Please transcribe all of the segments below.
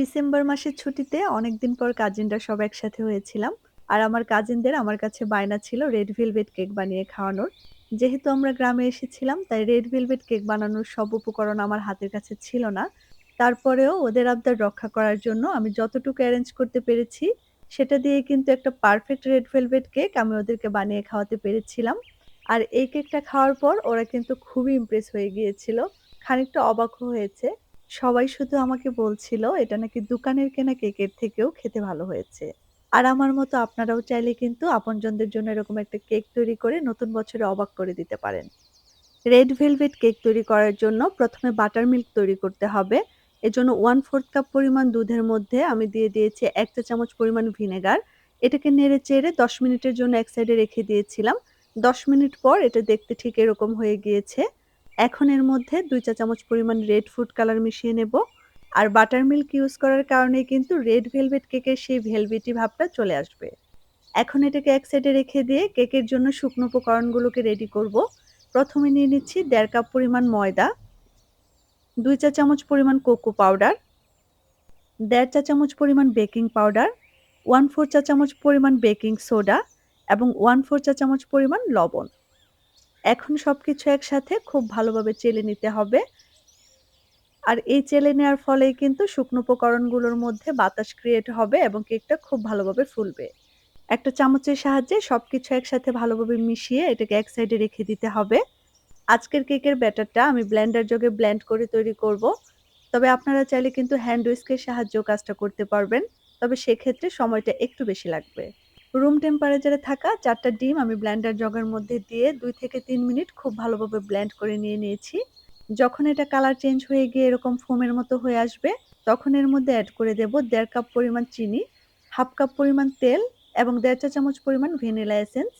December মাসের ছুটিতে অনেকদিন পর কাজিনরা সব একসাথে হয়েছিলাম। আর আমার কাজিনদের আমার কাছে বায়না ছিল রেড ভেলভেট কেক বানিয়ে খাওয়ানোর। যেহেতু আমরা গ্রামে এসেছিলাম তাই রেড ভেলভেট কেক বানানোর সব উপকরণ আমার হাতের কাছে ছিল না। তারপরেও ওদের আবদার রক্ষা করার জন্য আমি যতটুকু অ্যারেঞ্জ করতে পেরেছি সেটা দিয়ে কিন্তু একটা পারফেক্ট রেড ভেলভেট কেক আমি ওদেরকে বানিয়ে খাওয়াতে পেরেছিলাম। আর এই কেকটা খাওয়ার পর ওরা কিন্তু খুবই ইমপ্রেস হয়ে গিয়েছিল। খানিকটা অবাকও হয়েছে। সবাই শুধু আমাকে বলছিল এটা নাকি দোকানের কেনা কেকের থেকেও খেতে ভালো হয়েছে। আর আমার মতো আপনারাও চাইলে কিন্তু আপনজনদের জন্য এরকম একটা কেক তৈরি করে নতুন বছরে অবাক করে দিতে পারেন। রেড ভেলভেট কেক তৈরি করার জন্য প্রথমে বাটার মিল্ক তৈরি করতে হবে। এজন্য 1/4 কাপ পরিমাণ দুধের মধ্যে আমি দিয়ে দিয়েছি ১ চা চামচ পরিমাণ ভিনেগার। এটাকে নেড়ে-চেড়ে ১০ মিনিটের জন্য এক সাইডে রেখে দিয়েছিলাম। ১০ মিনিট পর এটা দেখতে ঠিক এরকম হয়ে গিয়েছে। এখন এর মধ্যে ২ চা চামচ পরিমাণ রেড ফুড কালার মিশিয়ে নেব। আর বাটার মিল্ক ইউজ করার কারণে কিন্তু রেড ভেলভেট কেকের সেই ভেলভেটি ভাবটা চলে আসবে। এখন এটাকে এক সাইডে রেখে দিয়ে কেকের জন্য শুকনো উপকরণগুলোকে রেডি করব। প্রথমে নিয়ে নিচ্ছি ১.৫ কাপ পরিমাণ ময়দা, ২ চা চামচ পরিমাণ কোকো পাউডার, ১.৫ চা চামচ পরিমাণ বেকিং পাউডার, 1/4 চা চামচ পরিমাণ বেকিং সোডা এবং 1/4 চা চামচ পরিমাণ লবণ। এখন সবকিছু একসাথে খুব ভালোভাবে চেলে নিতে হবে। আর এই চেলে নেওয়ার ফলেই কিন্তু শুকনো উপকরণগুলোর মধ্যে বাতাস ক্রিয়েট হবে এবং কেকটা খুব ভালোভাবে ফুলবে। একটা চামচের সাহায্যে সবকিছু একসাথে ভালোভাবে মিশিয়ে এটাকে এক সাইডে রেখে দিতে হবে। আজকের কেকের ব্যাটারটা আমি ব্লেন্ডার জগে ব্লেন্ড করে তৈরি করব। তবে আপনারা চাইলে কিন্তু হ্যান্ড হুইস্কের সাহায্যেও কাজটা করতে পারবেন। তবে সেক্ষেত্রে সময়টা একটু বেশি লাগবে। রুম টেম্পারেচারে থাকা ৪ টা ডিম আমি ব্লেন্ডার জগের মধ্যে দিয়ে ২ থেকে ৩ মিনিট খুব ভালোভাবে ব্লেন্ড করে নিয়েছি। যখন এটা কালার চেঞ্জ হয়ে গিয়ে এরকম ফোমের মতো হয়ে আসবে, তখন এর মধ্যে এড করে দেব ১.৫ কাপ পরিমাণ চিনি, ১/২ কাপ পরিমাণ তেল এবং ১.৫ চা চামচ পরিমাণ ভ্যানিলা এসেন্স।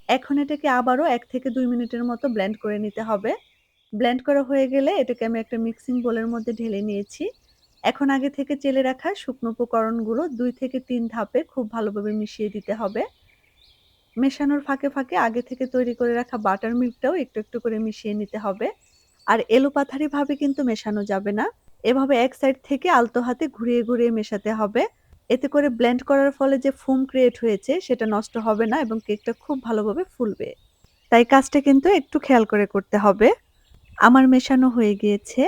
এখন এটাকে আবারও ১ থেকে ২ মিনিটের মতো ব্লেন্ড করে নিতে হবে। ব্লেন্ড করা হয়ে গেলে এটাকে আমি একটা মিক্সিং বোলের মধ্যে ঢেলে নিয়েছি। এখন আগে থেকে চেলে রাখা শুকনো উপকরণগুলো ২ থেকে ৩ ধাপে খুব ভালোভাবে মিশিয়ে দিতে হবে। মেশানোর ফাঁকে, ফাঁকে আগে থেকে তৈরি করে রাখা বাটার মিল্কটাও একটু, একটু করে মিশিয়ে নিতে হবে। আর এলোপাথারিভাবে কিন্তু মেশানো যাবে না। এভাবে এক সাইড থেকে আলতো হাতে ঘুরিয়ে, ঘুরিয়ে মেশাতে হবে। এতে করে ব্লেন্ড করার ফলে যে ফোম ক্রিয়েট হয়েছে সেটা নষ্ট হবে না এবং কেকটা খুব ভালোভাবে ফুলবে। তাই কাজটা কিন্তু একটু খেয়াল করে করতে হবে। আমার মেশানো হয়ে গিয়েছে।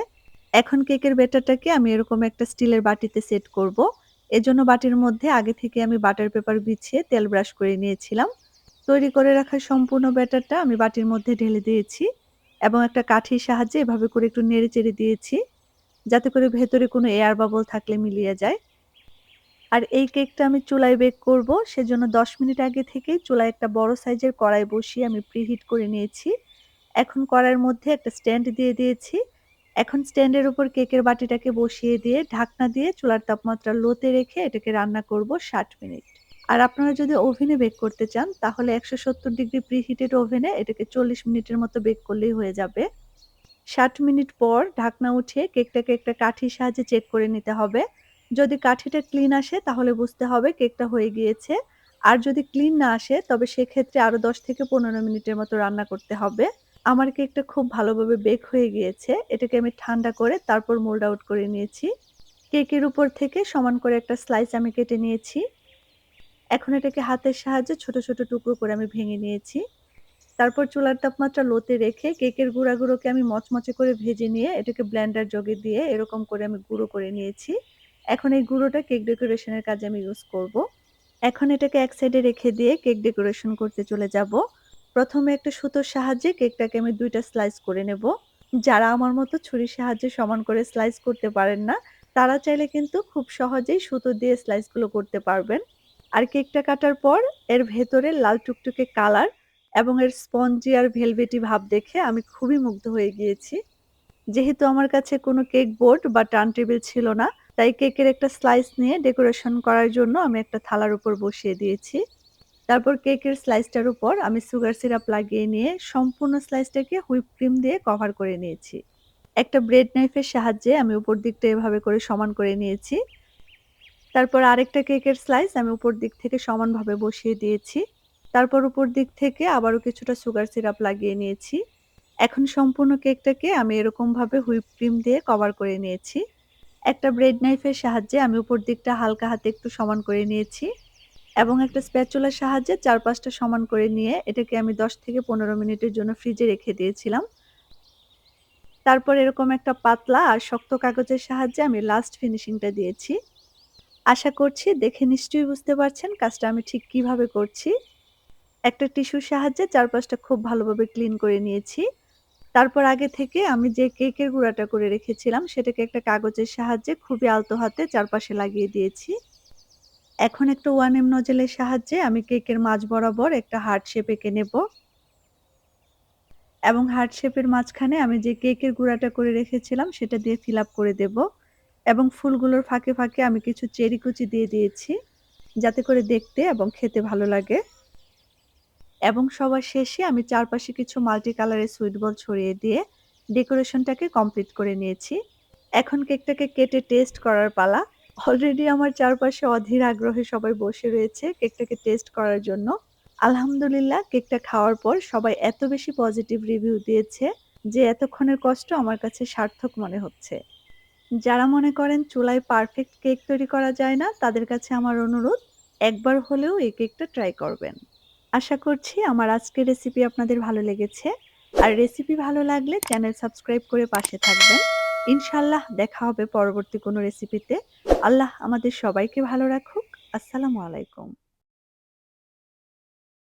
এখন কেকের ব্যাটারটাকে আমি এরকম একটা স্টিলের বাটিতে সেট করব। এজন্য বাটির মধ্যে আগে থেকে আমি বাটার পেপার বিছিয়ে তেল ব্রাশ করে নিয়েছিলাম। তৈরি করে রাখা সম্পূর্ণ ব্যাটারটা আমি বাটির মধ্যে ঢেলে দিয়েছি এবং একটা কাঠির সাহায্যে এভাবে করে একটু নেড়েচেড়ে দিয়েছি, যাতে করে ভেতরে কোনো এয়ার বাবল থাকলে মিলিয়ে যায়। আর এই কেকটা আমি চুলায় বেক করব, সেজন্য ১০ মিনিট আগে থেকেই চুলায় একটা বড় সাইজের কড়াই বসিয়ে আমি প্রিহিট করে নিয়েছি। এখন কড়াইয়ের মধ্যে একটা স্ট্যান্ড দিয়ে দিয়েছি। এখন স্ট্যান্ডের উপর কেকের বাটিটাকে বসিয়ে দিয়ে ঢাকনা দিয়ে চুলার তাপমাত্রা লোতে রেখে এটাকে রান্না করব ৬০ মিনিট। আর আপনারা যদি ওভেনে বেক করতে চান তাহলে ১৭০ ডিগ্রি প্রিহিটেড ওভেনে এটাকে ৪০ মিনিটের মতো বেক করলেই হয়ে যাবে। ৬০ মিনিট পর ঢাকনা উঠিয়ে কেকটাকে একটা কাঠির সাহায্যে চেক করে নিতে হবে। যদি কাঠিটা ক্লিন আসে তাহলে বুঝতে হবে কেকটা হয়ে গিয়েছে। আর যদি ক্লিন না আসে তবে সেক্ষেত্রে আরো ১০ থেকে ১৫ মিনিটের মতো রান্না করতে হবে। আমার কেকটা খুব ভালোভাবে বেক হয়ে গিয়েছে। এটাকে আমি ঠান্ডা করে তারপর মোল্ড আউট করে নিয়েছি। কেকের উপর থেকে সমান করে একটা স্লাইস আমি কেটে নিয়েছি। এখন এটাকে হাতের সাহায্যে ছোট, ছোট টুকরো করে আমি ভেঙে নিয়েছি। তারপর চুলার তাপমাত্রা লোতে রেখে কেকের গুঁড়াগুলোকে আমি মচমচে করে ভেজে নিয়ে এটাকে ব্লেন্ডার জগে দিয়ে এরকম করে আমি গুঁড়ো করে নিয়েছি। এখন এই গুঁড়োটা কেক ডেকোরেশনের কাজে আমি ইউজ করব। এখন এটাকে এক সাইডে রেখে দিয়ে কেক ডেকোরেশন করতে চলে যাব। প্রথমে একটা সুতোর সাহায্যে কেকটাকে আমি ২ টা স্লাইস করে নেব। যারা আমার মতো ছুরির সাহায্যে সমান করে স্লাইস করতে পারেন না, তারা চাইলে কিন্তু খুব সহজেই সুতো দিয়ে স্লাইসগুলো করতে পারবেন। আর কেকটা কাটার পর এর ভেতরে লাল টুকটুকে কালার এবং এর স্পঞ্জি আর ভেলভেটি ভাব দেখে আমি খুবই মুগ্ধ হয়ে গিয়েছি। যেহেতু আমার কাছে কোনো কেক বোর্ড বা টার্ন টেবিল ছিল না, তাই কেকের একটা স্লাইস নিয়ে ডেকোরেশন করার জন্য আমি একটা থালার উপর বসিয়ে দিয়েছি। তারপর কেকের স্লাইসটার উপর আমি সুগার সিরাপ লাগিয়ে নিয়ে সম্পূর্ণ স্লাইসটাকে হুইপ ক্রিম দিয়ে কভার করে নিয়েছি। একটা ব্রেড নাইফের সাহায্যে আমি উপর দিকটা এভাবে করে সমান করে নিয়েছি। তারপর আরেকটা কেকের স্লাইস আমি উপর দিক থেকে সমানভাবে বসিয়ে দিয়েছি। তারপর উপর দিক থেকে আবারও কিছুটা সুগার সিরাপ লাগিয়ে নিয়েছি। এখন সম্পূর্ণ কেকটাকে আমি এরকমভাবে হুইপ ক্রিম দিয়ে কভার করে নিয়েছি। একটা ব্রেড নাইফের সাহায্যে আমি উপর দিকটা হালকা হাতে একটু সমান করে নিয়েছি এবং একটা স্প্যাচুলার সাহায্যে চারপাশটা সমান করে নিয়ে এটাকে আমি ১০ থেকে ১৫ মিনিটের জন্য ফ্রিজে রেখে দিয়েছিলাম। তারপর এরকম একটা পাতলা আর শক্ত কাগজের সাহায্যে আমি লাস্ট ফিনিশিংটা দিয়েছি। আশা করছি দেখে নিশ্চয়ই বুঝতে পারছেন কাজটা আমি ঠিক কিভাবে করছি। একটা টিস্যুর সাহায্যে চারপাশটা খুব ভালোভাবে ক্লিন করে নিয়েছি। তারপর আগে থেকে আমি যে কেকের গুঁড়াটা করে রেখেছিলাম সেটাকে একটা কাগজের সাহায্যে খুবই আলতো হাতে চারপাশে লাগিয়ে দিয়েছি। এখন একটা 1M নজেলের সাহায্যে আমি কেকের মাঝ বরাবর একটা হার্ট শেপ এঁকে নেব এবং হার্ট শেপের মাঝখানে আমি যে কেকের গুঁড়াটা করে রেখেছিলাম সেটা দিয়ে ফিল আপ করে দেব এবং ফুলগুলোর ফাঁকে ফাঁকে আমি কিছু চেরি কুচি দিয়ে দিয়েছি যাতে করে দেখতে এবং খেতে ভালো লাগে। এবং সবার শেষে আমি চারপাশে কিছু মাল্টি কালারের সুইট বল ছড়িয়ে দিয়ে ডেকোরেশনটাকে কমপ্লিট করে নিয়েছি। এখন কেকটাকে কেটে টেস্ট করার পালা। অলরেডি আমার চারপাশে অধীর আগ্রহে সবাই বসে রয়েছে কেকটাকে টেস্ট করার জন্য। আলহামদুলিল্লাহ কেকটা খাওয়ার পর সবাই এত বেশি পজিটিভ রিভিউ দিয়েছে যে এতক্ষণের কষ্ট আমার কাছে সার্থক মনে হচ্ছে। যারা মনে করেন চুলায় পারফেক্ট কেক তৈরি করা যায় না তাদের কাছে আমার অনুরোধ একবার হলেও এই কেকটা ট্রাই করবেন। আশা করছি আমার আজকের রেসিপি আপনাদের ভালো লেগেছে। আর রেসিপি ভালো লাগলে চ্যানেল সাবস্ক্রাইব করে পাশে থাকবেন। ইনশাআল্লাহ দেখা হবে পরবর্তী কোনো রেসিপিতে। আল্লাহ আমাদের সবাইকে ভালো রাখুক। আসসালামু আলাইকুম।